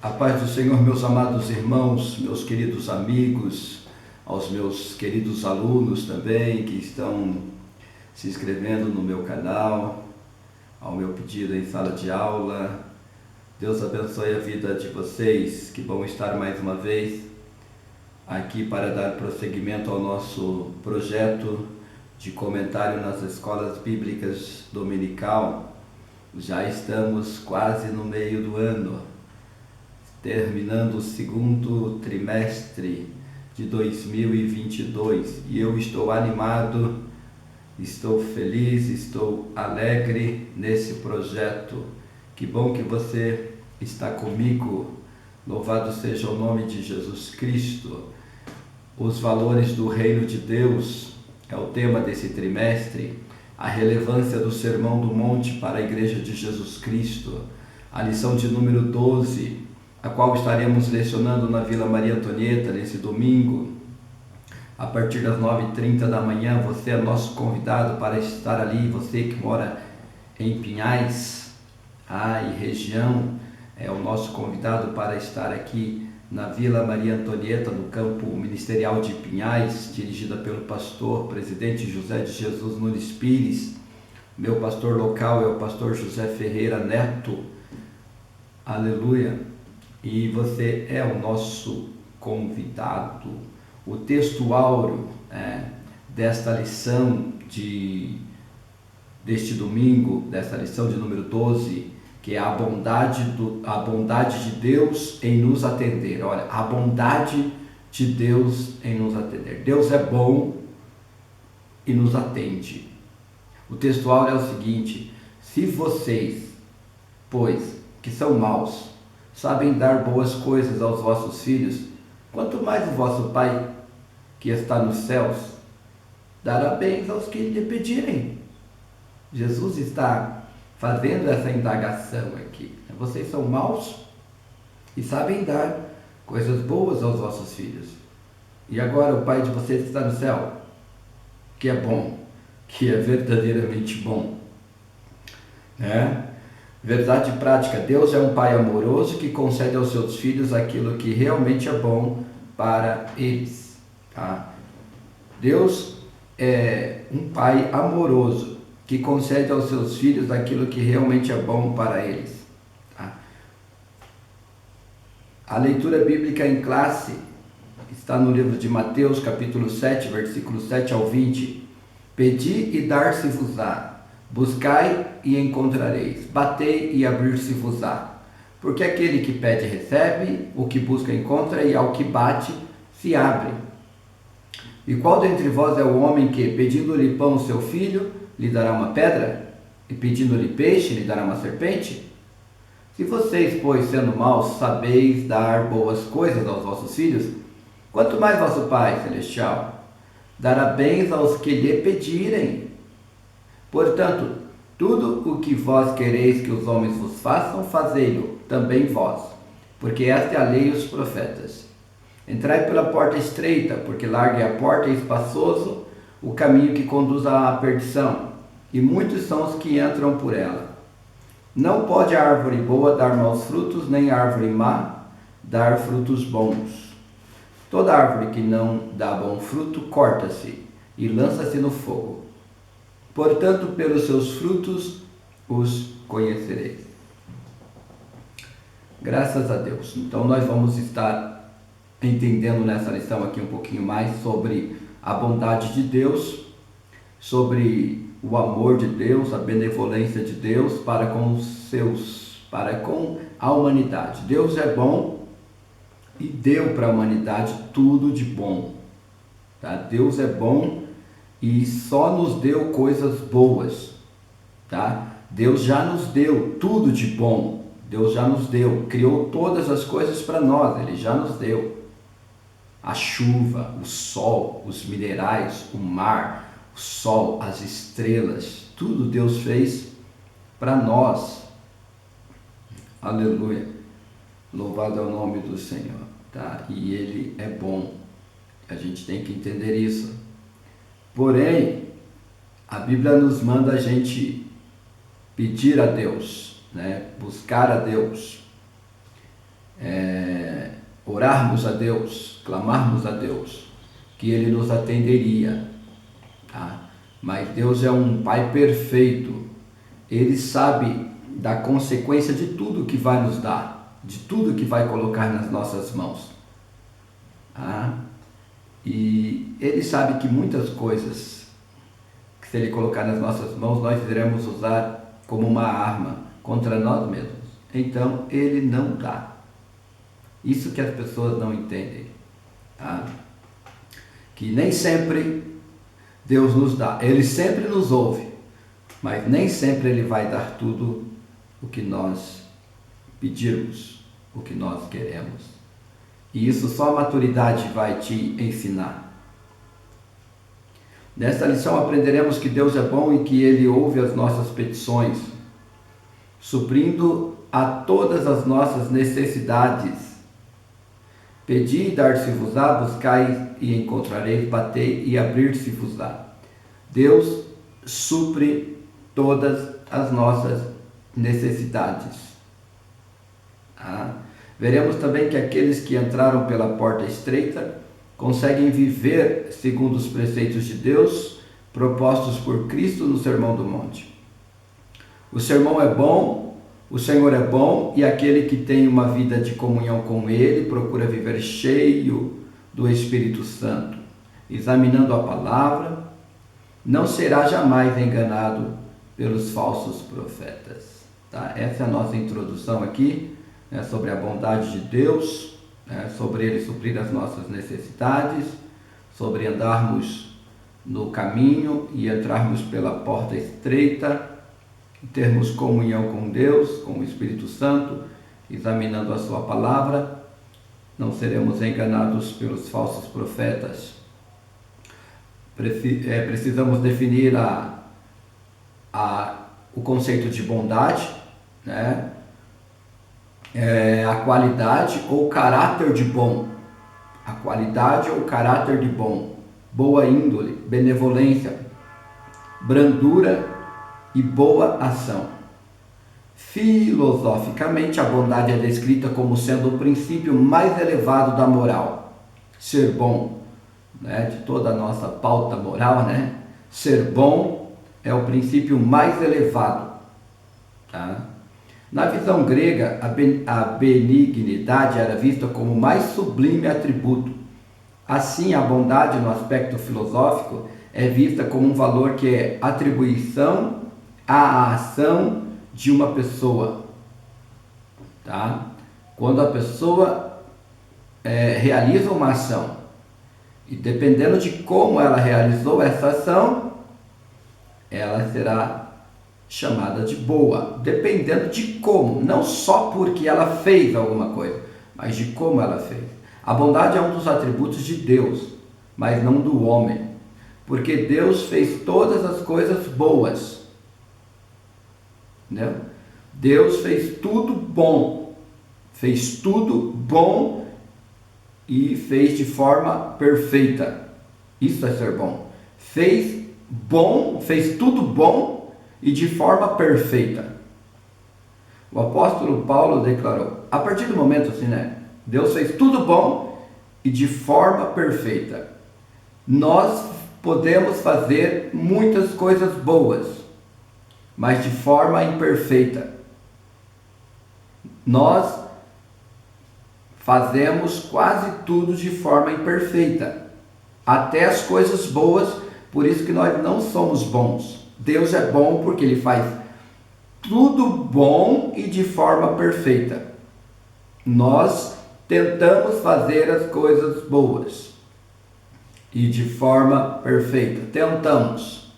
A paz do Senhor, meus amados irmãos, meus queridos amigos, aos meus queridos alunos também que estão se inscrevendo no meu canal, ao meu pedido em sala de aula. Deus abençoe a vida de vocês, que vão estar mais uma vez aqui para dar prosseguimento ao nosso projeto de comentário nas escolas bíblicas dominical. Já estamos quase no meio do ano, terminando o segundo trimestre de 2022, e eu estou animado, estou feliz, estou alegre nesse projeto. Que bom que você está comigo. Louvado seja o nome de Jesus Cristo. Os valores do reino de Deus é o tema desse trimestre. A relevância do Sermão do Monte para a Igreja de Jesus Cristo. A lição de número 12, a qual estaremos lecionando na Vila Maria Antonieta nesse domingo, a partir das 9h30 da manhã. Você é nosso convidado para estar ali, você que mora em Pinhais e região, é o nosso convidado para estar aqui na Vila Maria Antonieta, no campo ministerial de Pinhais, dirigida pelo pastor, presidente José de Jesus Nunes Pires. Meu pastor local é o pastor José Ferreira Neto. Aleluia! E você é o nosso convidado. O texto áureo desta lição deste domingo, desta lição de número 12, que é a bondade de Deus em nos atender. Olha, a bondade de Deus em nos atender. Deus é bom e nos atende. O texto áureo é o seguinte: se vocês, pois, que são maus, sabem dar boas coisas aos vossos filhos, quanto mais o vosso Pai, que está nos céus, dará bens aos que lhe pedirem. Jesus está fazendo essa indagação aqui. Vocês são maus e sabem dar coisas boas aos vossos filhos. E agora o Pai de vocês que está no céu, que é bom, que é verdadeiramente bom, Verdade prática: Deus é um Pai amoroso que concede aos seus filhos aquilo que realmente é bom para eles. Deus é um Pai amoroso que concede aos seus filhos aquilo que realmente é bom para eles. A leitura bíblica em classe está no livro de Mateus, capítulo 7, versículos 7 ao 20. Pedi e dar-se-vos-á. Buscai e encontrareis, batei e abrir-se-vos-á. Porque aquele que pede recebe, o que busca encontra, e ao que bate se abre. E qual dentre vós é o homem que, pedindo-lhe pão seu filho, lhe dará uma pedra? E pedindo-lhe peixe, lhe dará uma serpente? Se vocês, pois, sendo maus, sabeis dar boas coisas aos vossos filhos, quanto mais vosso Pai Celestial dará bens aos que lhe pedirem. Portanto, tudo o que vós quereis que os homens vos façam, fazei-lo também vós, porque esta é a lei e os profetas. Entrai pela porta estreita, porque larga é a porta e espaçoso o caminho que conduz à perdição, e muitos são os que entram por ela. Não pode a árvore boa dar maus frutos, nem a árvore má dar frutos bons. Toda árvore que não dá bom fruto corta-se e lança-se no fogo. Portanto, pelos seus frutos os conhecereis. Graças a Deus. Então nós vamos estar entendendo nessa lição aqui um pouquinho mais sobre a bondade de Deus, sobre o amor de Deus, a benevolência de Deus para com a humanidade. Deus é bom e deu para a humanidade tudo de bom. Deus é bom e só nos deu coisas boas, Deus já nos deu tudo de bom. Deus já nos deu, criou todas as coisas para nós, Ele já nos deu. A chuva, o sol, os minerais, o mar, o sol, as estrelas, tudo Deus fez para nós. Aleluia. Louvado é o nome do Senhor, E Ele é bom. A gente tem que entender isso. Porém, a Bíblia nos manda a gente pedir a Deus, buscar a Deus. orarmos a Deus, clamarmos a Deus, que Ele nos atenderia, tá? Mas Deus é um Pai perfeito, Ele sabe da consequência de tudo que vai nos dar, de tudo que vai colocar nas nossas mãos, tá? E Ele sabe que muitas coisas, que se Ele colocar nas nossas mãos, nós iremos usar como uma arma contra nós mesmos. Então, Ele não dá. Isso que as pessoas não entendem, tá? Que nem sempre Deus nos dá. Ele sempre nos ouve, mas nem sempre Ele vai dar tudo o que nós pedirmos, o que nós queremos. E isso só a maturidade vai te ensinar. Nesta lição aprenderemos que Deus é bom e que Ele ouve as nossas petições, suprindo a todas as nossas necessidades. Pedi e dar-se-vos-á, buscai e encontrareis, batei e abrir-se-vos-á. Deus supre todas as nossas necessidades. Veremos também que aqueles que entraram pela porta estreita conseguem viver segundo os preceitos de Deus propostos por Cristo no Sermão do Monte. O sermão é bom, o Senhor é bom, e aquele que tem uma vida de comunhão com Ele procura viver cheio do Espírito Santo, examinando a palavra, não será jamais enganado pelos falsos profetas. Tá? Essa é a nossa introdução aqui, né, sobre a bondade de Deus, né, sobre Ele suprir as nossas necessidades, sobre andarmos no caminho e entrarmos pela porta estreita, termos comunhão com Deus, com o Espírito Santo, examinando a sua palavra, não seremos enganados pelos falsos profetas. Precisamos definir o conceito de bondade, né? A qualidade ou caráter de bom, a qualidade ou caráter de bom, boa índole, benevolência, brandura e boa ação. Filosoficamente, a bondade é descrita como sendo o princípio mais elevado da moral. Ser bom, né, de toda a nossa pauta moral, né? Ser bom é o princípio mais elevado, tá? Na visão grega, a benignidade era vista como o mais sublime atributo. Assim, a bondade, no aspecto filosófico, é vista como um valor que é atribuição à ação de uma pessoa, tá? Quando a pessoa realiza uma ação, e dependendo de como ela realizou essa ação, ela será chamada de boa, dependendo de como, não só porque ela fez alguma coisa, mas de como ela fez. A bondade é um dos atributos de Deus, mas não do homem, porque Deus fez todas as coisas boas, entendeu? Deus fez tudo bom e fez de forma perfeita. Isso é ser bom. Fez tudo bom e de forma perfeita. O apóstolo Paulo declarou, a partir do momento assim, né? Deus fez tudo bom e de forma perfeita. Nós podemos fazer muitas coisas boas, mas de forma imperfeita. Nós fazemos quase tudo de forma imperfeita, até as coisas boas, por isso que nós não somos bons. Deus é bom porque Ele faz tudo bom e de forma perfeita. Nós tentamos fazer as coisas boas e de forma perfeita. Tentamos.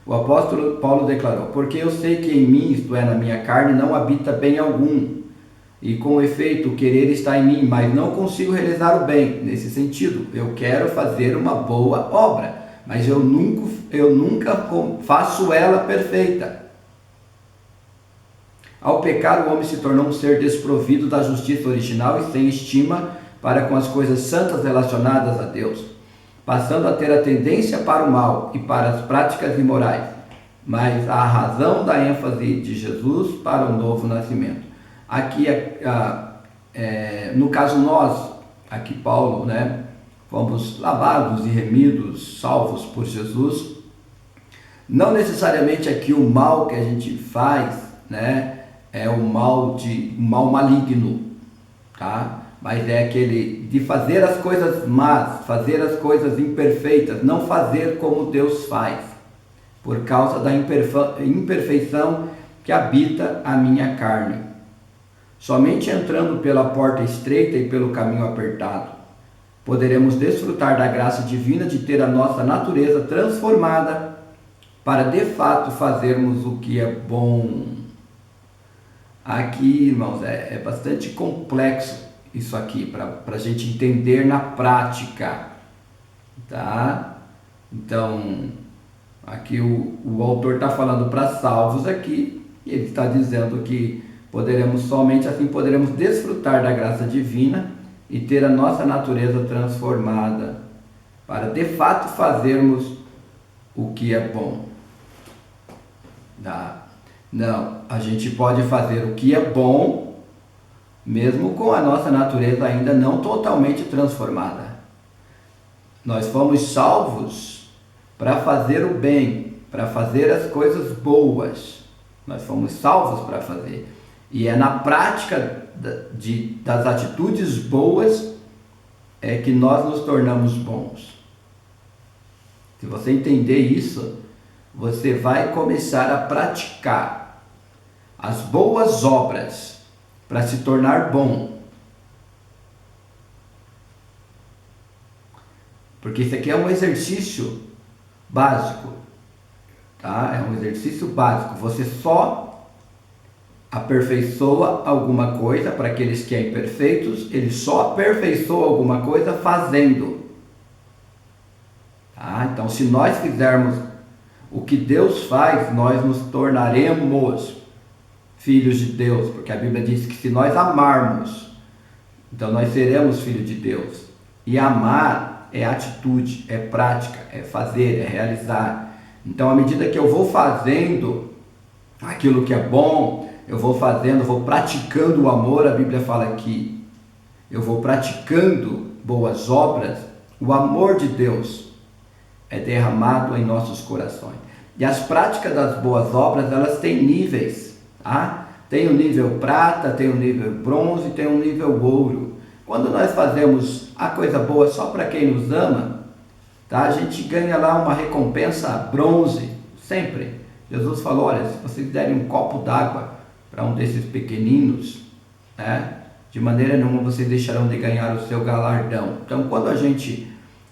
O apóstolo Paulo declarou, porque eu sei que em mim, isto é, na minha carne, não habita bem algum. E com efeito, o querer está em mim, mas não consigo realizar o bem. Nesse sentido, eu quero fazer uma boa obra, mas eu nunca faço ela perfeita. Ao pecar, o homem se tornou um ser desprovido da justiça original e sem estima para com as coisas santas relacionadas a Deus, passando a ter a tendência para o mal e para as práticas imorais, mas a razão da ênfase de Jesus para o novo nascimento. Aqui, no caso nós, aqui Paulo, né, fomos lavados e remidos, salvos por Jesus. Não necessariamente aqui o mal que a gente faz, né, é um mal maligno, tá? Mas é aquele de fazer as coisas más, fazer as coisas imperfeitas, não fazer como Deus faz, por causa da imperfeição que habita a minha carne. Somente entrando pela porta estreita e pelo caminho apertado, poderemos desfrutar da graça divina de ter a nossa natureza transformada para de fato fazermos o que é bom. Aqui, irmãos, é bastante complexo isso aqui, para a gente entender na prática, tá? Então, aqui o autor está falando para salvos aqui, e ele está dizendo que somente assim poderemos desfrutar da graça divina e ter a nossa natureza transformada, para de fato fazermos o que é bom. Não, a gente pode fazer o que é bom, mesmo com a nossa natureza ainda não totalmente transformada. Nós fomos salvos para fazer o bem, para fazer as coisas boas. Nós fomos salvos para fazer. E é na prática das atitudes boas é que nós nos tornamos bons. Se você entender isso, você vai começar a praticar as boas obras para se tornar bom. Porque isso aqui é um exercício básico, tá? É um exercício básico. Você só aperfeiçoa alguma coisa, para aqueles que são imperfeitos, ele só aperfeiçoa alguma coisa fazendo. Tá? Então, se nós fizermos o que Deus faz, nós nos tornaremos filhos de Deus, porque a Bíblia diz que se nós amarmos, então nós seremos filhos de Deus. E amar é atitude, é prática, é fazer, é realizar. Então, à medida que eu vou fazendo aquilo que é bom, eu vou praticando o amor, a Bíblia fala que eu vou praticando boas obras, o amor de Deus é derramado em nossos corações. E as práticas das boas obras, elas têm níveis. Tá? Tem o nível prata, tem o nível bronze, tem o nível ouro. Quando nós fazemos a coisa boa só para quem nos ama, tá? A gente ganha lá uma recompensa bronze, sempre. Jesus falou, olha, se vocês derem um copo d'água para um desses pequeninos, né, de maneira nenhuma vocês deixarão de ganhar o seu galardão. Então, quando a gente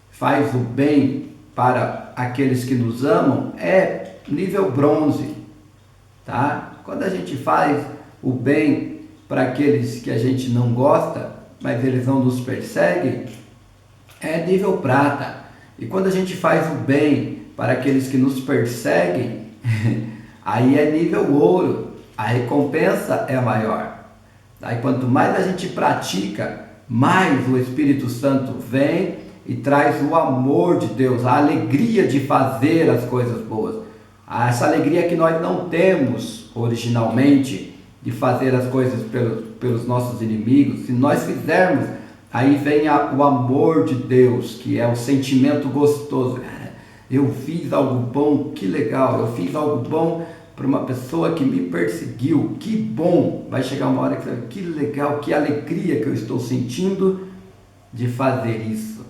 faz o bem para aqueles que nos amam, é nível bronze, tá? Quando a gente faz o bem para aqueles que a gente não gosta, mas eles não nos perseguem, é nível prata. E quando a gente faz o bem para aqueles que nos perseguem, aí é nível ouro. A recompensa é maior. Aí quanto mais a gente pratica, mais o Espírito Santo vem e traz o amor de Deus, a alegria de fazer as coisas boas. Essa alegria que nós não temos originalmente de fazer as coisas pelos nossos inimigos. Se nós fizermos, aí vem o amor de Deus, que é o sentimento gostoso. Eu fiz algo bom, que legal, eu fiz algo bom para uma pessoa que me perseguiu, que bom. Vai chegar uma hora que legal, que alegria que eu estou sentindo de fazer isso.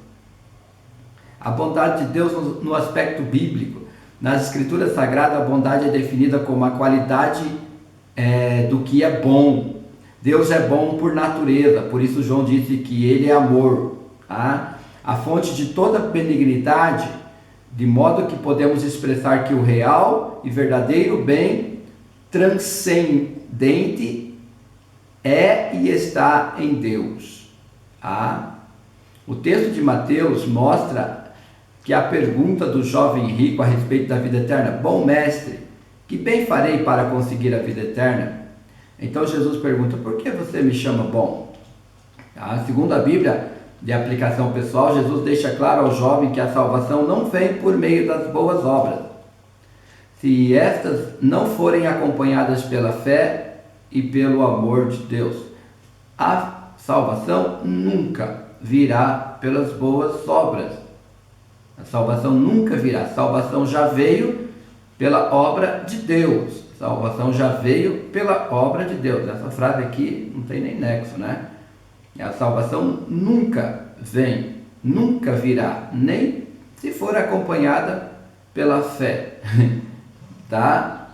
A bondade de Deus no aspecto bíblico. Nas Escrituras Sagradas, a bondade é definida como a qualidade do que é bom. Deus é bom por natureza, por isso João disse que Ele é amor. Tá? A fonte de toda benignidade, de modo que podemos expressar que o real e verdadeiro bem transcendente é e está em Deus. Tá? O texto de Mateus mostra que a pergunta do jovem rico a respeito da vida eterna, bom mestre, que bem farei para conseguir a vida eterna? Então Jesus pergunta, por que você me chama bom? Tá? Segundo a Bíblia, de aplicação pessoal, Jesus deixa claro ao jovem que a salvação não vem por meio das boas obras. Se estas não forem acompanhadas pela fé, e pelo amor de Deus. A salvação nunca virá pelas boas obras. A salvação nunca virá. A salvação já veio pela obra de Deus. A salvação já veio pela obra de Deus. Essa frase aqui não tem nem nexo, né? A salvação nunca vem, nunca virá, nem se for acompanhada pela fé. Tá?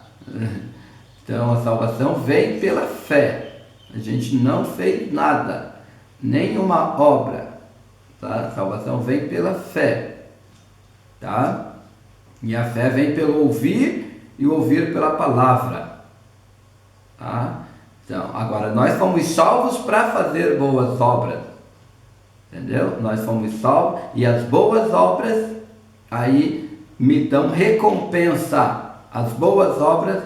Então a salvação vem pela fé. A gente não fez nada, nenhuma obra. Tá? A salvação vem pela fé. Tá? E a fé vem pelo ouvir e o ouvir pela palavra. Tá? Então, agora nós fomos salvos para fazer boas obras. Entendeu? Nós fomos salvos e as boas obras aí me dão recompensa. As boas obras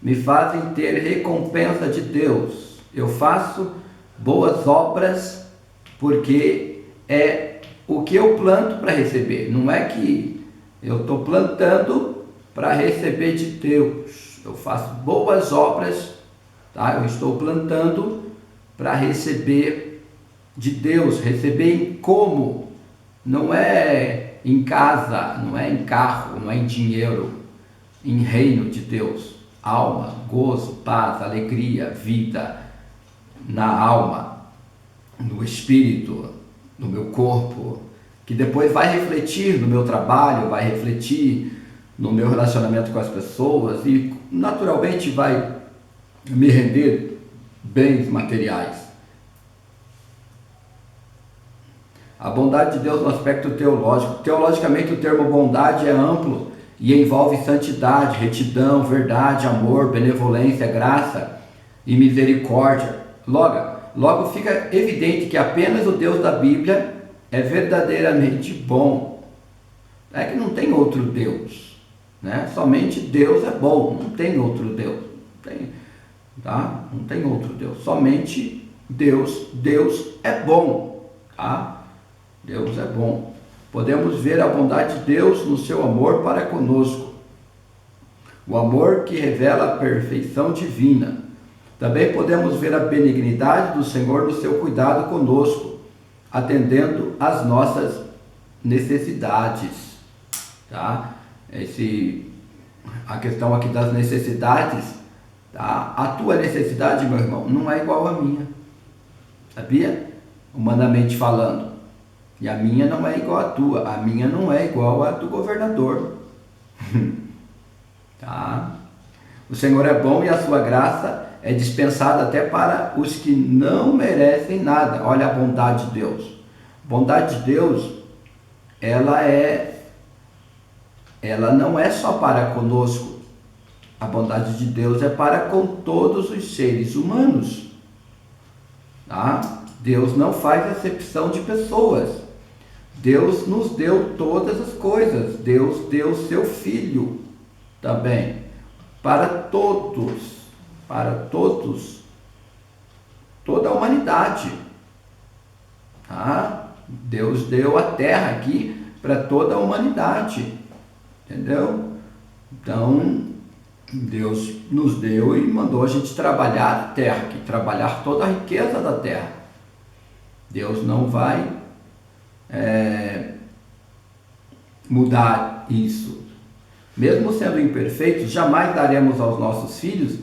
me fazem ter recompensa de Deus. Eu faço boas obras porque é o que eu planto para receber. Não é que eu estou plantando para receber de Deus. Eu faço boas obras, tá? Eu estou plantando para receber de Deus. Receber em como? Não é em casa, não é em carro, não é em dinheiro. Em reino de Deus. Alma, gozo, paz, alegria, vida na alma, no espírito, no meu corpo, que depois vai refletir no meu trabalho, vai refletir no meu relacionamento com as pessoas e naturalmente vai me render bens materiais. A bondade de Deus no aspecto teológico. Teologicamente, o termo bondade é amplo e envolve santidade, retidão, verdade, amor, benevolência, graça e misericórdia. Logo fica evidente que apenas o Deus da Bíblia é verdadeiramente bom. É que não tem outro Deus, né? Somente Deus é bom, não tem outro Deus. Tá? Não tem outro Deus, somente Deus. Deus é bom, tá? Deus é bom. Podemos ver a bondade de Deus no seu amor para conosco. O amor que revela a perfeição divina. Também podemos ver a benignidade do Senhor no seu cuidado conosco, atendendo às nossas necessidades. Tá? A questão aqui das necessidades, tá? A tua necessidade, meu irmão, não é igual à minha. Sabia? Humanamente falando. E a minha não é igual à tua. A minha não é igual à do governador. Tá? O Senhor é bom e a sua graça é dispensada até para os que não merecem nada. Olha a bondade de Deus. A bondade de Deus, ela não é só para conosco. A bondade de Deus é para com todos os seres humanos. Tá? Deus não faz acepção de pessoas. Deus nos deu todas as coisas. Deus deu seu Filho também. Para todos. Toda a humanidade. Tá? Deus deu a terra aqui para toda a humanidade. Entendeu? Então, Deus nos deu e mandou a gente trabalhar a terra, aqui, trabalhar toda a riqueza da terra. Deus não vai mudar isso. Mesmo sendo imperfeitos, jamais daremos aos nossos filhos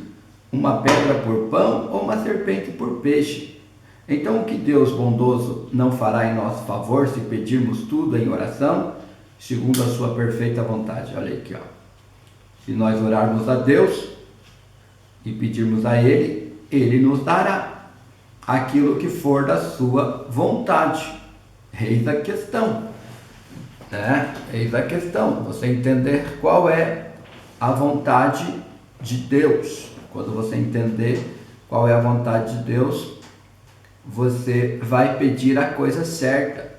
uma pedra por pão ou uma serpente por peixe. Então, o que Deus bondoso não fará em nosso favor se pedirmos tudo em oração, segundo a sua perfeita vontade? Olha aqui, ó. Se nós orarmos a Deus e pedirmos a Ele, Ele nos dará aquilo que for da sua vontade. Eis a questão, né? Eis a questão, você entender qual é a vontade de Deus. Quando você entender qual é a vontade de Deus, você vai pedir a coisa certa,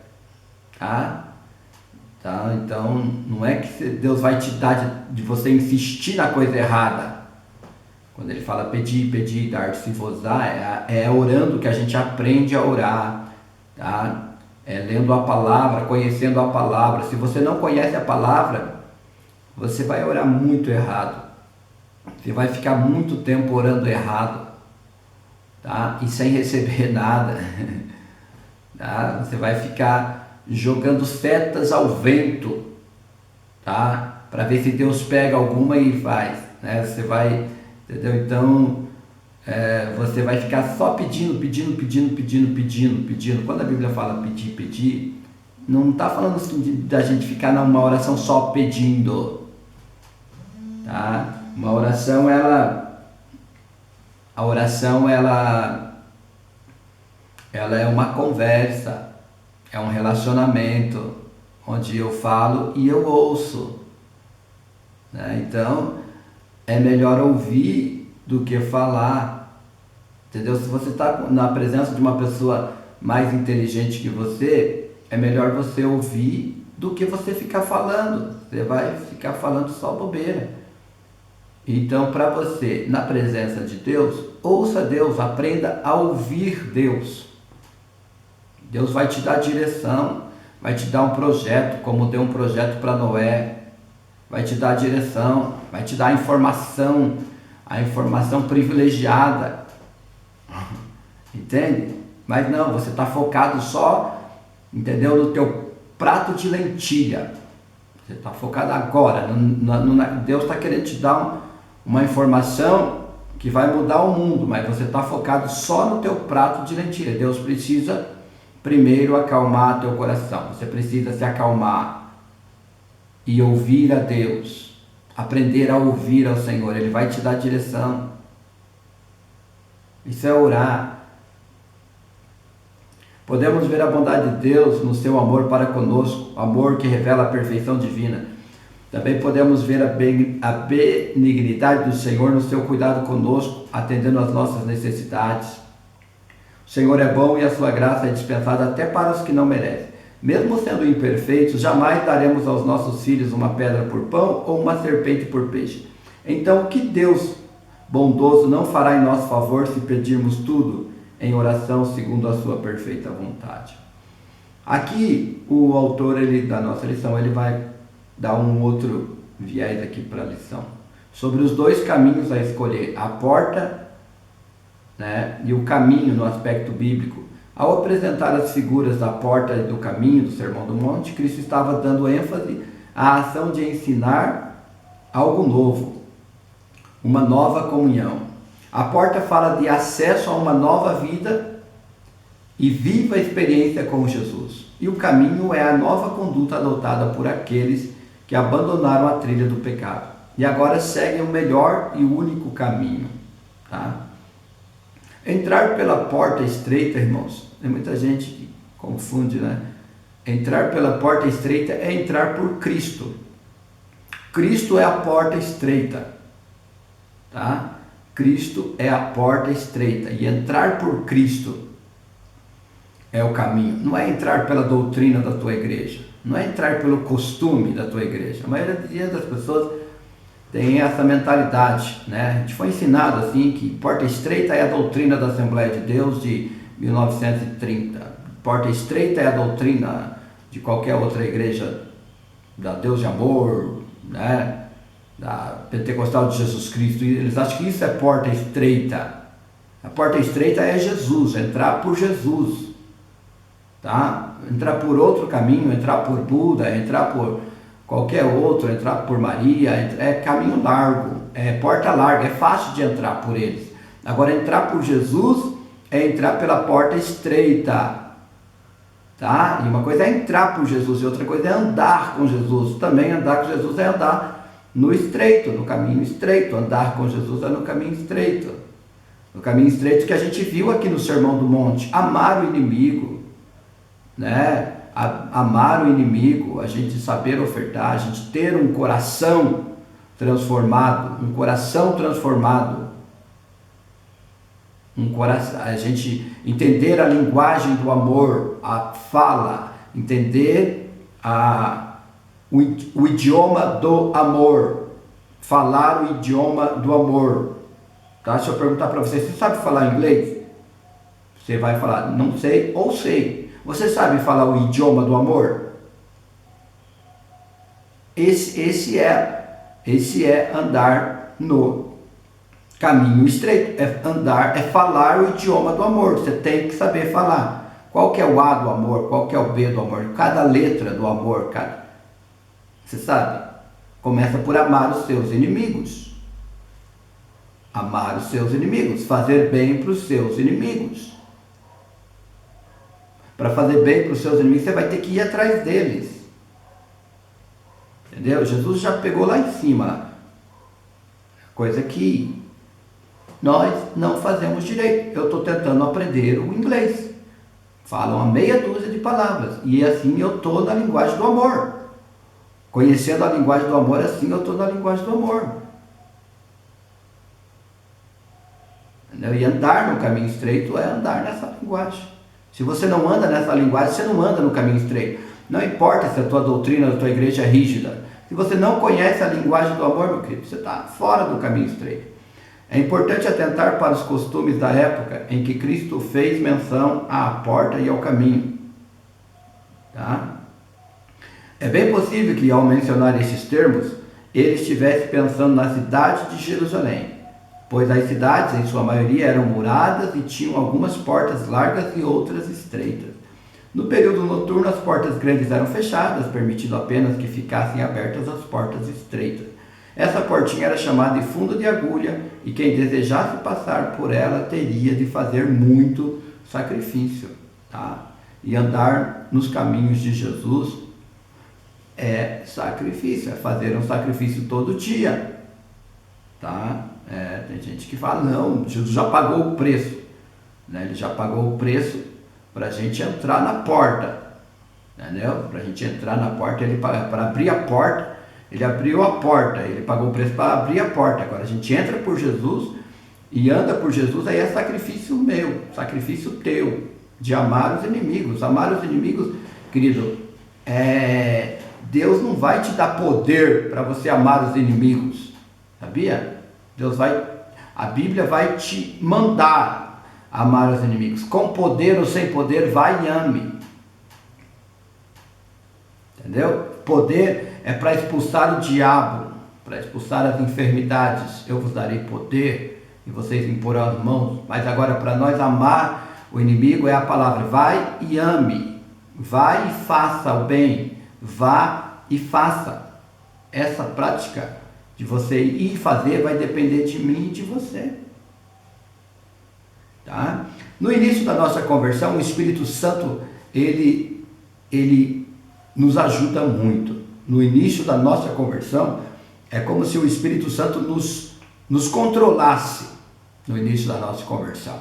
tá? Então, não é que Deus vai te dar de você insistir na coisa errada. Quando ele fala pedir, dar-se-vos-á, é orando que a gente aprende a orar, tá? É lendo a palavra, conhecendo a palavra. Se você não conhece a palavra, você vai orar muito errado. Você vai ficar muito tempo orando errado, tá? E sem receber nada, tá? Você vai ficar jogando setas ao vento, tá? Para ver se Deus pega alguma e faz, né? Você vai, entendeu? Então, você vai ficar só pedindo. Quando a Bíblia fala pedir, não está falando assim da gente ficar numa oração só pedindo, tá? Uma oração, a oração ela é uma conversa, é um relacionamento, onde eu falo e eu ouço, né? Então, é melhor ouvir do que falar, entendeu? Se você está na presença de uma pessoa mais inteligente que você, é melhor você ouvir do que você ficar falando. Você vai ficar falando só bobeira. Então, para você, na presença de Deus, ouça Deus, aprenda a ouvir Deus. Deus vai te dar direção, vai te dar um projeto, como deu um projeto para Noé, vai te dar direção, vai te dar a informação privilegiada, entende? Mas não, você está focado só, entendeu, no teu prato de lentilha. Você está focado agora, Deus está querendo te dar uma informação que vai mudar o mundo, mas você está focado só no teu prato de lentilha. Deus precisa primeiro acalmar teu coração, você precisa se acalmar e ouvir a Deus, aprender a ouvir ao Senhor. Ele vai te dar direção. Isso é orar. Podemos ver a bondade de Deus no seu amor para conosco, amor que revela a perfeição divina. Também podemos ver a benignidade do Senhor no seu cuidado conosco, atendendo às nossas necessidades. O Senhor é bom e a sua graça é dispensada até para os que não merecem. Mesmo sendo imperfeitos, jamais daremos aos nossos filhos uma pedra por pão ou uma serpente por peixe. Então, que Deus bondoso não fará em nosso favor se pedirmos tudo em oração segundo a sua perfeita vontade? Aqui, o autor da nossa lição, ele vai dar um outro viés aqui para a lição, sobre os dois caminhos a escolher, a porta, né, e o caminho no aspecto bíblico. Ao apresentar as figuras da porta e do caminho do Sermão do Monte, Cristo estava dando ênfase à ação de ensinar algo novo, uma nova comunhão. A porta fala de acesso a uma nova vida e viva experiência com Jesus. E o caminho é a nova conduta adotada por aqueles que abandonaram a trilha do pecado e agora seguem o melhor e único caminho, tá? Entrar pela porta estreita, irmãos, tem muita gente que confunde, né? Entrar pela porta estreita é entrar por Cristo. Cristo é a porta estreita, tá? Cristo é a porta estreita, e entrar por Cristo é o caminho. Não é entrar pela doutrina da tua igreja, não é entrar pelo costume da tua igreja. A maioria das pessoas tem essa mentalidade, né? A gente foi ensinado assim que porta estreita é a doutrina da Assembleia de Deus de 1930. Porta estreita é a doutrina de qualquer outra igreja da Deus de Amor, né? Da Pentecostal de Jesus Cristo. E eles acham que isso é porta estreita. A porta estreita é Jesus, entrar por Jesus, tá? Entrar por outro caminho, entrar por Buda, entrar por qualquer outro, entrar por Maria, é caminho largo, é porta larga, é fácil de entrar por eles. Agora, entrar por Jesus é entrar pela porta estreita, tá? E uma coisa é entrar por Jesus e outra coisa é andar com Jesus. Também andar com Jesus é andar no estreito, no caminho estreito. Andar com Jesus é no caminho estreito. No caminho estreito que a gente viu aqui no Sermão do Monte. Amar o inimigo, né? Amar o inimigo, a gente saber ofertar, a gente ter um coração transformado, a gente entender a linguagem do amor, a fala, entender o idioma do amor, falar o idioma do amor, tá? Se eu perguntar para você sabe falar inglês? Você vai falar, não sei ou sei. Você sabe falar o idioma do amor? Esse é andar no Caminho estreito é andar, é falar o idioma do amor. Você tem que saber falar. Qual que é o A do amor? Qual que é o B do amor? Cada letra do amor, você sabe? Começa por amar os seus inimigos. Amar os seus inimigos. Fazer bem para os seus inimigos. Para fazer bem para os seus inimigos, você vai ter que ir atrás deles. Entendeu? Jesus já pegou lá em cima. Coisa que nós não fazemos direito. Eu estou tentando aprender o inglês. Falam uma meia dúzia de palavras. E assim eu estou na linguagem do amor. Conhecendo a linguagem do amor, assim eu estou na linguagem do amor. Entendeu? E andar no caminho estreito é andar nessa linguagem. Se você não anda nessa linguagem, você não anda no caminho estreito. Não importa se a tua doutrina, a tua igreja é rígida. Se você não conhece a linguagem do amor, meu querido, você está fora do caminho estreito. É importante atentar para os costumes da época em que Cristo fez menção à porta e ao caminho. Tá? É bem possível que, ao mencionar esses termos, ele estivesse pensando na cidade de Jerusalém, pois as cidades, em sua maioria, eram muradas e tinham algumas portas largas e outras estreitas. No período noturno, as portas grandes eram fechadas, permitindo apenas que ficassem abertas as portas estreitas. Essa portinha era chamada de fundo de agulha, e quem desejasse passar por ela teria de fazer muito sacrifício. Tá? E andar nos caminhos de Jesus é sacrifício, é fazer um sacrifício todo dia. Tá? Tem gente que fala, não, Jesus já pagou o preço. Né? Ele já pagou o preço para a gente entrar na porta. Entendeu? Para a gente entrar na porta, para abrir a porta, ele abriu a porta, ele pagou o preço para abrir a porta. Agora a gente entra por Jesus e anda por Jesus, aí é sacrifício meu, sacrifício teu, de amar os inimigos. Amar os inimigos, querido, Deus não vai te dar poder para você amar os inimigos, sabia? A Bíblia vai te mandar amar os inimigos. Com poder ou sem poder, vai e ame. Entendeu? Poder é para expulsar o diabo, para expulsar as enfermidades. Eu vos darei poder e vocês imporão as mãos. Mas agora, para nós amar o inimigo, é a palavra: vai e ame. Vai e faça o bem. Vá e faça. Essa prática de você ir fazer vai depender de mim e de você. Tá? No início da nossa conversão, o Espírito Santo, ele nos ajuda muito. No início da nossa conversão, é como se o Espírito Santo nos controlasse no início da nossa conversão.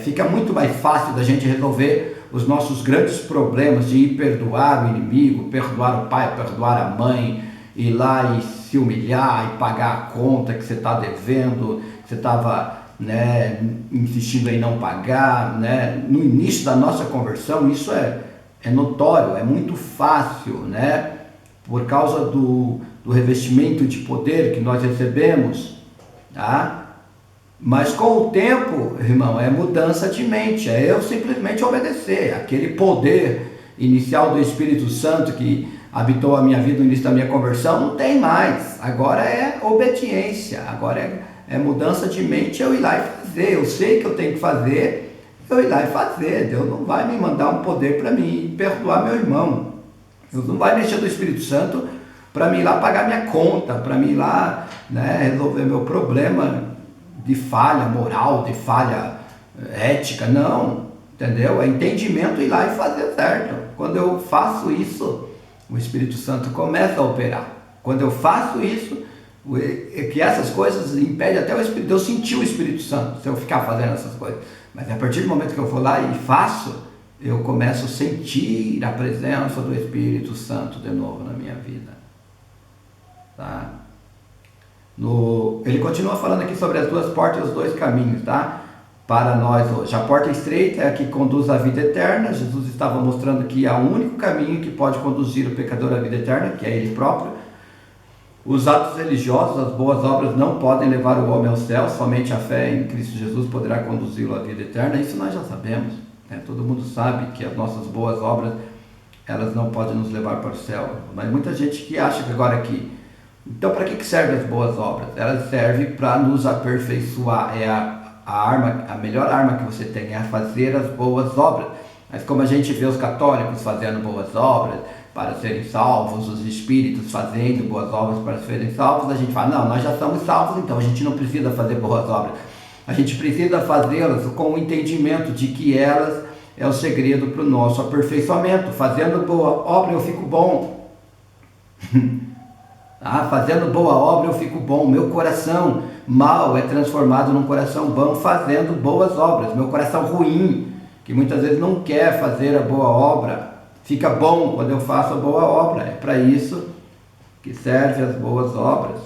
Fica muito mais fácil da gente resolver os nossos grandes problemas de ir perdoar o inimigo, perdoar o pai, perdoar a mãe, ir lá e se humilhar e pagar a conta que você está devendo, que você estava insistindo em não pagar. Né? No início da nossa conversão, isso é notório, é muito fácil, né? Por causa do revestimento de poder que nós recebemos, tá? Mas com o tempo, irmão, é mudança de mente, é eu simplesmente obedecer. Aquele poder inicial do Espírito Santo que habitou a minha vida no início da minha conversão, não tem mais. Agora é obediência, agora é mudança de mente, eu ir lá e fazer. Eu sei que eu tenho que fazer, eu ir lá e fazer. Deus não vai me mandar um poder para mim perdoar meu irmão. Deus não vai mexer do Espírito Santo para mim ir lá pagar minha conta, para mim ir lá, resolver meu problema de falha moral, de falha ética. Não, entendeu? É entendimento ir lá e fazer certo. Quando eu faço isso, o Espírito Santo começa a operar. Quando eu faço isso, que essas coisas impedem até o Espírito, eu sentir o Espírito Santo, se eu ficar fazendo essas coisas. Mas a partir do momento que eu vou lá e faço, eu começo a sentir a presença do Espírito Santo de novo na minha vida. Tá? Ele continua falando aqui sobre as duas portas e os dois caminhos, tá? Para nós hoje. A porta estreita é a que conduz à vida eterna. Jesus estava mostrando que há um único caminho que pode conduzir o pecador à vida eterna, que é Ele próprio. Os atos religiosos, as boas obras não podem levar o homem ao céu, somente a fé em Cristo Jesus poderá conduzi-lo à vida eterna. Isso nós já sabemos, né? Todo mundo sabe que as nossas boas obras, elas não podem nos levar para o céu. Mas muita gente que acha que agora que Então, para que servem as boas obras? Elas servem para nos aperfeiçoar. É a melhor arma que você tem é fazer as boas obras. Mas como a gente vê os católicos fazendo boas obras para serem salvos, os espíritos fazendo boas obras para serem salvos, a gente fala, não, nós já somos salvos, então a gente não precisa fazer boas obras. A gente precisa fazê-las com o entendimento de que elas é o segredo para o nosso aperfeiçoamento. Fazendo boa obra eu fico bom. Fazendo boa obra eu fico bom. Meu coração mau é transformado num coração bom fazendo boas obras. Meu coração ruim, que muitas vezes não quer fazer a boa obra, fica bom quando eu faço a boa obra. É para isso que servem as boas obras.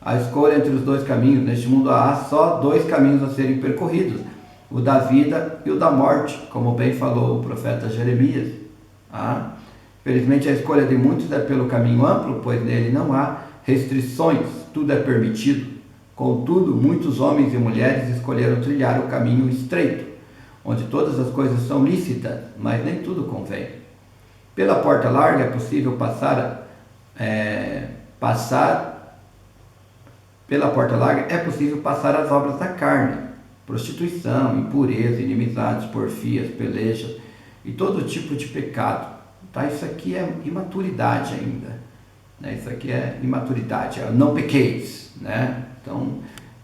A escolha entre os dois caminhos. Neste mundo há só dois caminhos a serem percorridos: o da vida e o da morte, como bem falou o profeta Jeremias. Felizmente a escolha de muitos é pelo caminho amplo, pois nele não há restrições, tudo é permitido. Contudo, muitos homens e mulheres escolheram trilhar o caminho estreito, onde todas as coisas são lícitas, mas nem tudo convém. Pela porta larga é possível pela porta larga é possível passar as obras da carne: prostituição, impureza, inimizades, porfias, pelejas e todo tipo de pecado. Isso aqui é imaturidade ainda, né? Isso aqui é imaturidade, não pequeis, né? Então,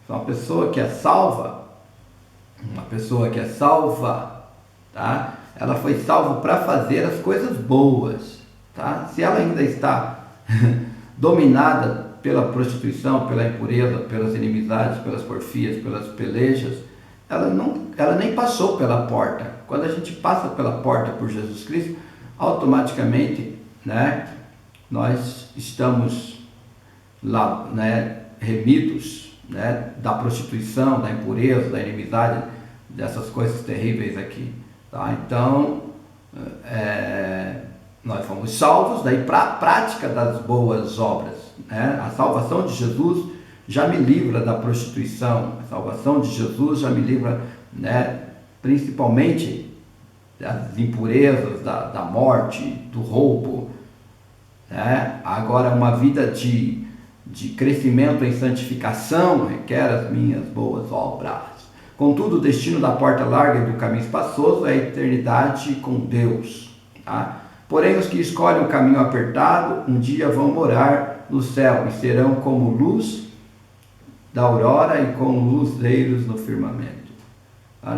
uma pessoa que é salva, tá? Ela foi salva para fazer as coisas boas, tá? Se ela ainda está dominada pela prostituição, pela impureza, pelas inimizades, pelas porfias, pelas pelejas, ela nem passou pela porta. Quando a gente passa pela porta por Jesus Cristo, automaticamente, né, nós estamos lá, né, remidos, né, da prostituição, da impureza, da inimizade, dessas coisas terríveis aqui, tá? Então, nós fomos salvos daí para a prática das boas obras, né? A salvação de Jesus já me livra da prostituição, a salvação de Jesus já me livra, né, principalmente das impurezas, da morte, do roubo, né? Agora, uma vida de crescimento em santificação requer as minhas boas obras. Contudo, o destino da porta larga e do caminho espaçoso é a eternidade com Deus, tá? Porém, os que escolhem o caminho apertado, um dia vão morar no céu e serão como luz da aurora e como luzeiros no firmamento.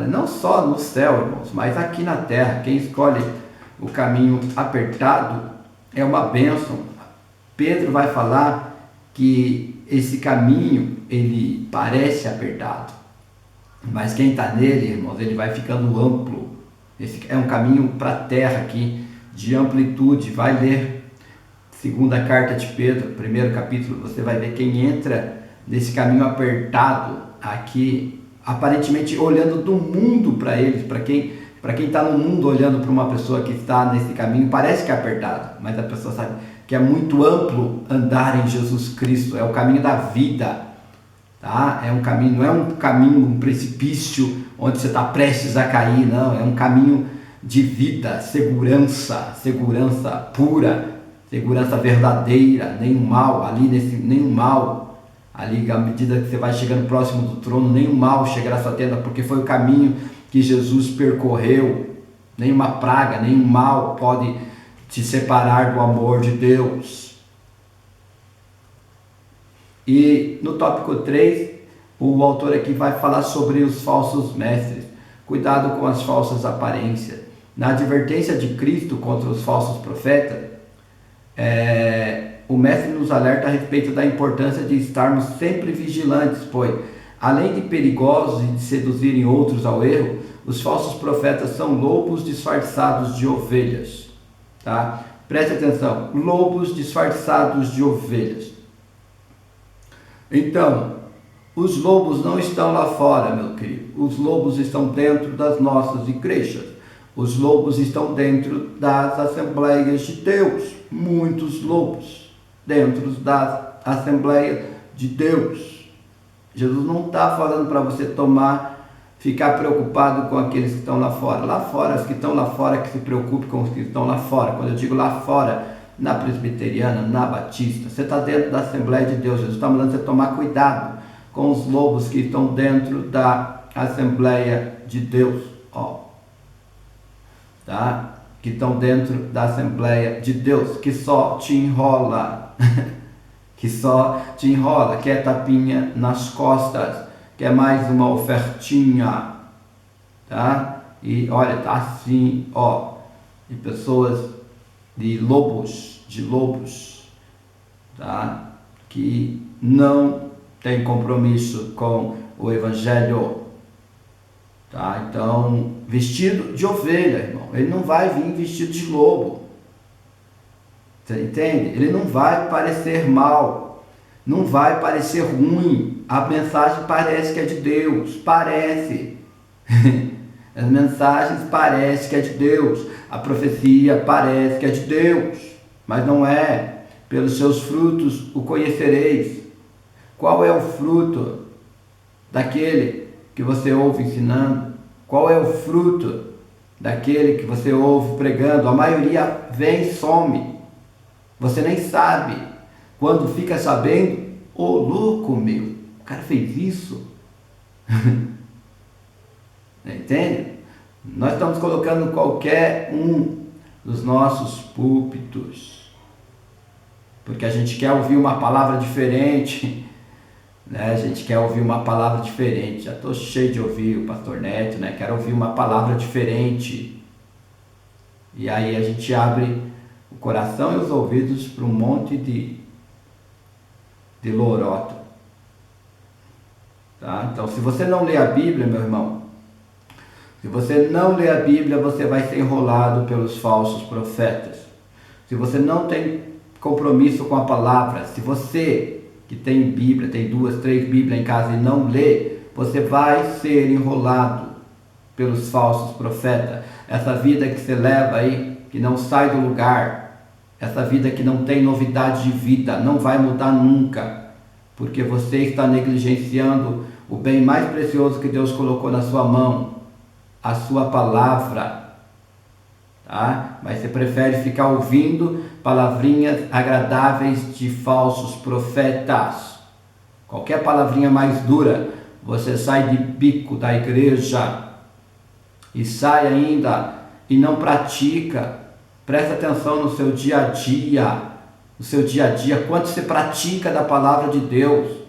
Não só no céu, irmãos, mas aqui na terra. Quem escolhe o caminho apertado é uma bênção. Pedro vai falar que esse caminho, ele parece apertado, mas quem está nele, irmãos, ele vai ficando amplo. Esse é um caminho para a terra aqui, de amplitude. Vai ler segunda carta de Pedro, primeiro capítulo, você vai ver quem entra nesse caminho apertado aqui, aparentemente olhando do mundo para eles, para quem está no mundo olhando para uma pessoa que está nesse caminho, parece que é apertado, mas a pessoa sabe que é muito amplo andar em Jesus Cristo, é o caminho da vida, tá? É um caminho, não é um caminho, um precipício onde você está prestes a cair, não, é um caminho de vida, segurança pura, segurança verdadeira, nenhum mal, nenhum mal. Ali, à medida que você vai chegando próximo do trono, nenhum mal chegará à sua tenda, porque foi o caminho que Jesus percorreu. Nenhuma praga, nenhum mal pode te separar do amor de Deus. E no tópico 3, o autor aqui vai falar sobre os falsos mestres. Cuidado com as falsas aparências. Na advertência de Cristo contra os falsos profetas, o mestre nos alerta a respeito da importância de estarmos sempre vigilantes, pois, além de perigosos e de seduzirem outros ao erro, os falsos profetas são lobos disfarçados de ovelhas, tá? Preste atenção, lobos disfarçados de ovelhas. Então, os lobos não estão lá fora, meu querido, os lobos estão dentro das nossas igrejas, os lobos estão dentro das assembleias de Deus, muitos lobos dentro da Assembleia de Deus. Jesus não está falando para você ficar preocupado com aqueles que estão lá fora. Lá fora, os que estão lá fora, que se preocupem com os que estão lá fora. Quando eu digo lá fora, na presbiteriana, na batista, você está dentro da Assembleia de Deus. Jesus está mandando você tomar cuidado com os lobos que estão dentro da Assembleia de Deus, tá? Que estão dentro da Assembleia de Deus, que só te enrola, que só te enrola, quer tapinha nas costas, quer mais uma ofertinha, tá? E olha, tá assim, de pessoas, de lobos, tá? Que não tem compromisso com o Evangelho, tá? Então, vestido de ovelha, irmão, ele não vai vir vestido de lobo, você entende? Ele não vai parecer mal, não vai parecer ruim. A mensagem parece que é de Deus, parece. As mensagens parecem que é de Deus, a profecia parece que é de Deus, mas não é. Pelos seus frutos o conhecereis. Qual é o fruto daquele que você ouve ensinando? Qual é o fruto daquele que você ouve pregando? A maioria vem e some. Você nem sabe. Quando fica sabendo, louco meu, o cara fez isso. Entende? Nós estamos colocando qualquer um dos nossos púlpitos, porque a gente quer ouvir uma palavra diferente, né? A gente quer ouvir uma palavra diferente. Já estou cheio de ouvir o pastor Neto, né? Quero ouvir uma palavra diferente. E aí a gente abre o coração e os ouvidos para um monte de lorota, tá? Então, se você não lê a Bíblia, meu irmão, se você não lê a Bíblia, você vai ser enrolado pelos falsos profetas. Se você não tem compromisso com a palavra, se você que tem Bíblia, tem 2, 3 Bíblias em casa e não lê, você vai ser enrolado pelos falsos profetas. Essa vida que você leva aí, que não sai do lugar, essa vida que não tem novidade de vida, não vai mudar nunca, porque você está negligenciando o bem mais precioso que Deus colocou na sua mão, a sua palavra, tá? Mas você prefere ficar ouvindo palavrinhas agradáveis de falsos profetas. Qualquer palavrinha mais dura, você sai de bico da igreja e sai ainda e não pratica. Presta atenção no seu dia a dia, quanto você pratica da palavra de Deus.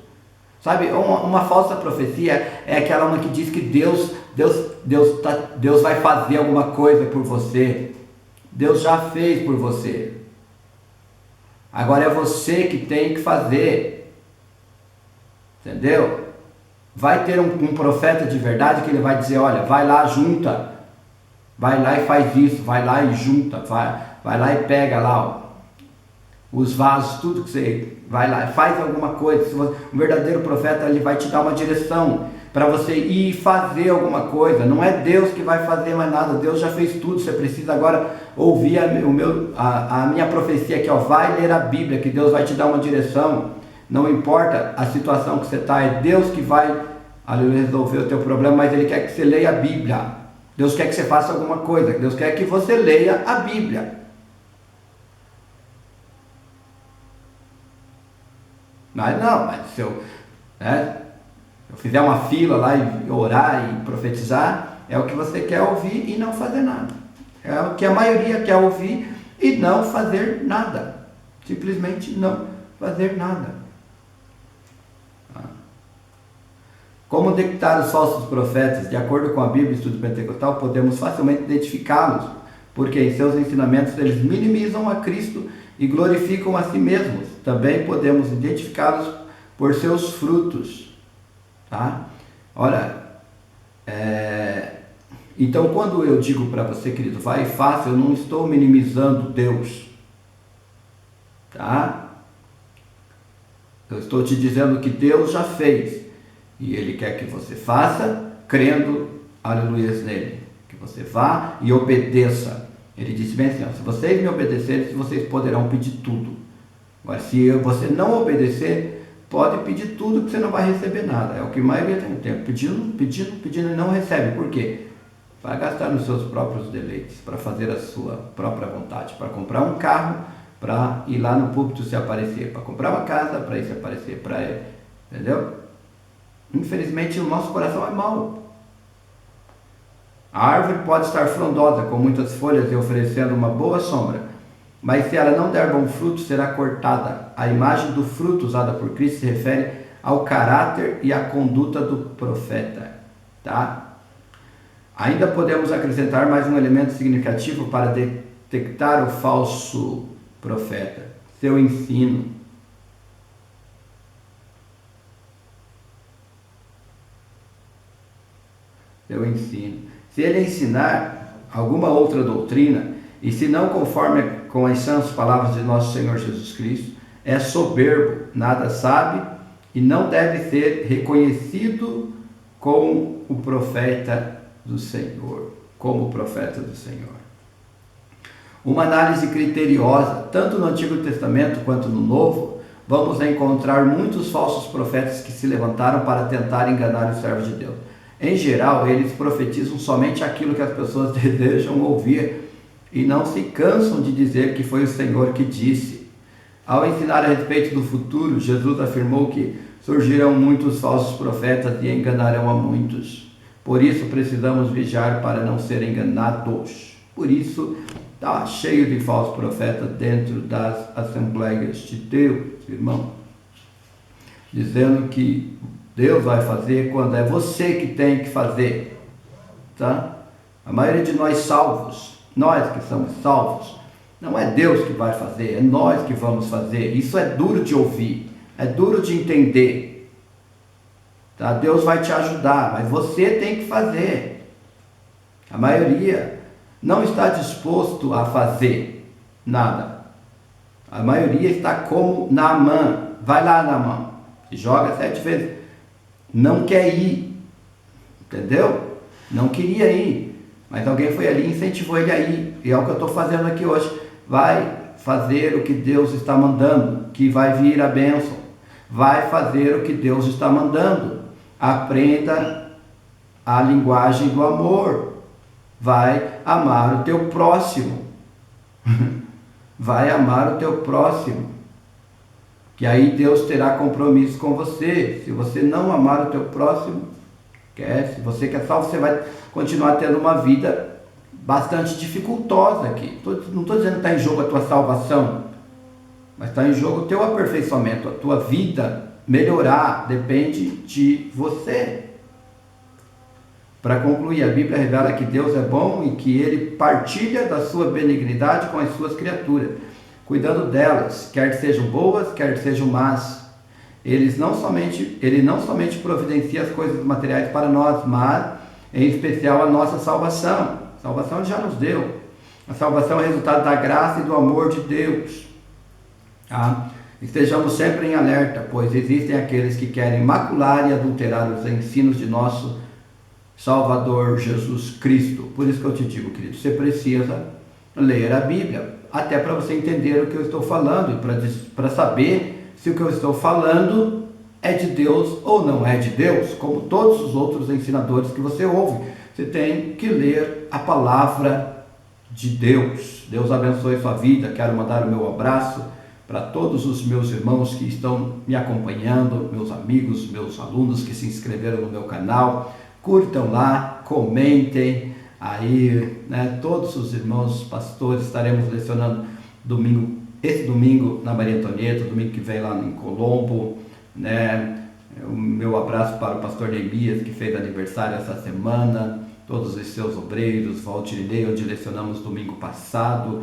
Sabe, uma falsa profecia é aquela uma que diz que Deus vai fazer alguma coisa por você. Deus já fez por você. Agora é você que tem que fazer. Entendeu? Vai ter um profeta de verdade que ele vai dizer, olha, vai lá, junta. Vai lá e faz isso, vai lá e junta. Vai lá e pega lá, os vasos, tudo que você vai lá, faz alguma coisa. Um verdadeiro profeta, ele vai te dar uma direção para você ir fazer alguma coisa. Não é Deus que vai fazer mais nada, Deus já fez tudo. Você precisa agora ouvir a minha profecia aqui, vai ler a Bíblia, que Deus vai te dar uma direção. Não importa a situação que você está, é Deus que vai resolver o teu problema, mas Ele quer que você leia a Bíblia. Deus quer que você faça alguma coisa, Deus quer que você leia a Bíblia. Mas se eu fizer uma fila lá e orar e profetizar, é o que você quer ouvir e não fazer nada. É o que a maioria quer ouvir e não fazer nada. Simplesmente não fazer nada. Como detectar os falsos profetas? De acordo com a Bíblia e Estudo Pentecostal, podemos facilmente identificá-los, porque em seus ensinamentos eles minimizam a Cristo e glorificam a si mesmos. Também podemos identificá-los por seus frutos, tá? Olha, então quando eu digo para você, querido, vai e faça, eu não estou minimizando Deus, tá? Eu estou te dizendo que Deus já fez e Ele quer que você faça, crendo, aleluia, nele, que você vá e obedeça. Ele disse bem assim, se vocês me obedecerem, vocês poderão pedir tudo. Agora, se você não obedecer, pode pedir tudo que você não vai receber nada. É o que a maioria tem tempo, pedindo e não recebe. Por quê? Vai gastar nos seus próprios deleites, para fazer a sua própria vontade, para comprar um carro, para ir lá no púlpito se aparecer, para comprar uma casa, para ir se aparecer, entendeu? Infelizmente o nosso coração é mau. A árvore pode estar frondosa, com muitas folhas e oferecendo uma boa sombra, mas se ela não der bom fruto, será cortada. A imagem do fruto usada por Cristo se refere ao caráter e à conduta do profeta, tá? Ainda podemos acrescentar mais um elemento significativo para detectar o falso profeta: seu ensino. Seu ensino. Se ele ensinar alguma outra doutrina, e se não conforme com as sãs palavras de nosso Senhor Jesus Cristo, é soberbo, nada sabe e não deve ser reconhecido como o profeta do Senhor, Uma análise criteriosa, tanto no Antigo Testamento quanto no Novo, vamos encontrar muitos falsos profetas que se levantaram para tentar enganar os servos de Deus. Em geral, eles profetizam somente aquilo que as pessoas desejam ouvir e não se cansam de dizer que foi o Senhor que disse. Ao ensinar a respeito do futuro, Jesus afirmou que surgirão muitos falsos profetas e enganarão a muitos. Por isso precisamos vigiar para não ser enganados. Por isso está cheio de falsos profetas dentro das assembleias de Deus, irmão, dizendo que Deus vai fazer quando é você que tem que fazer, tá? A maioria de nós salvos, nós que somos salvos, não é Deus que vai fazer, é nós que vamos fazer. Isso é duro de ouvir, é duro de entender, tá? Deus vai te ajudar, mas você tem que fazer. A maioria não está disposto a fazer nada. A maioria está como Naamã. Vai lá, Naamã, e joga 7 vezes. Não quer ir, entendeu? Não queria ir, mas alguém foi ali e incentivou ele a ir. E é o que eu estou fazendo aqui hoje. Vai fazer o que Deus está mandando, que vai vir a bênção. Vai fazer o que Deus está mandando. Aprenda a linguagem do amor. Vai amar o teu próximo. Vai amar o teu próximo. Que aí Deus terá compromisso com você. Se você não amar o teu próximo, se você quer salvo, você vai continuar tendo uma vida bastante dificultosa aqui. Não estou dizendo que está em jogo a tua salvação, mas está em jogo o teu aperfeiçoamento, a tua vida melhorar, depende de você. Para concluir, a Bíblia revela que Deus é bom e que Ele partilha da sua benignidade com as suas criaturas, cuidando delas, quer sejam boas, quer sejam más. Ele não somente providencia as coisas materiais para nós, mas em especial a nossa salvação. A salvação Ele já nos deu. A salvação é resultado da graça e do amor de Deus. Tá? Estejamos sempre em alerta, pois existem aqueles que querem macular e adulterar os ensinos de nosso Salvador Jesus Cristo. Por isso que eu te digo, querido, você precisa ler a Bíblia, até para você entender o que eu estou falando e para saber se o que eu estou falando é de Deus ou não é de Deus, como todos os outros ensinadores que você ouve. Você tem que ler a palavra de Deus. Deus abençoe sua vida. Quero mandar o meu abraço para todos os meus irmãos que estão me acompanhando, meus amigos, meus alunos que se inscreveram no meu canal. Curtam lá, comentem aí, né? Todos os irmãos pastores estaremos lecionando esse domingo na Maria Antonieta, domingo que vem lá em Colombo, né? O meu abraço para o pastor Neemias, que fez aniversário essa semana, todos os seus obreiros, Valtirinei, onde lecionamos domingo passado,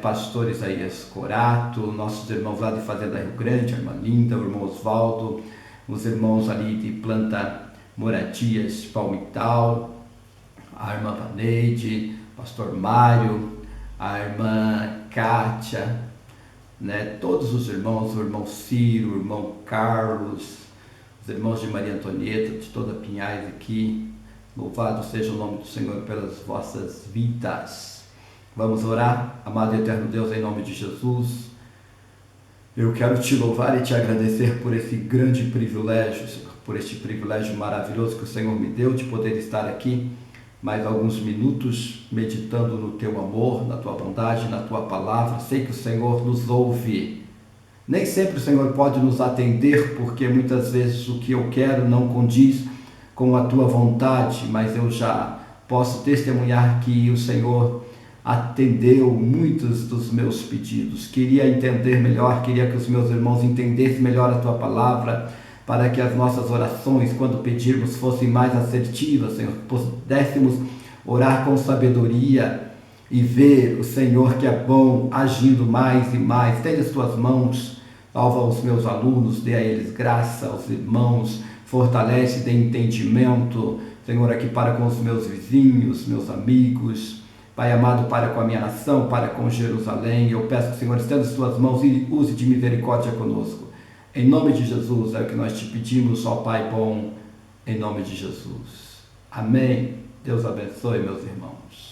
pastor Isaías Corato, nossos irmãos lá de Fazenda Rio Grande, a irmã Linda, o irmão Osvaldo, os irmãos ali de Planta Moradias Palmital, a irmã Vaneide, pastor Mário, a irmã Kátia, né? Todos os irmãos, o irmão Ciro, o irmão Carlos, os irmãos de Maria Antonieta, de toda Pinhais aqui, louvado seja o nome do Senhor pelas vossas vidas. Vamos orar. Amado e eterno Deus, em nome de Jesus, eu quero te louvar e te agradecer por esse grande privilégio, Senhor, por este privilégio maravilhoso que o Senhor me deu de poder estar aqui mais alguns minutos meditando no teu amor, na tua bondade, na tua palavra. Sei que o Senhor nos ouve. Nem sempre o Senhor pode nos atender, porque muitas vezes o que eu quero não condiz com a tua vontade, mas eu já posso testemunhar que o Senhor atendeu muitos dos meus pedidos. Queria entender melhor, queria que os meus irmãos entendessem melhor a tua palavra, para que as nossas orações, quando pedirmos, fossem mais assertivas, Senhor, que pudéssemos orar com sabedoria e ver o Senhor que é bom, agindo mais e mais. Estende as tuas mãos, salva os meus alunos, dê a eles graça, aos irmãos, fortalece, dê entendimento, Senhor, aqui para com os meus vizinhos, meus amigos. Pai amado, para com a minha nação, para com Jerusalém. Eu peço que o Senhor estenda as tuas mãos e use de misericórdia conosco. Em nome de Jesus é o que nós te pedimos, ó Pai bom, em nome de Jesus. Amém. Deus abençoe, meus irmãos.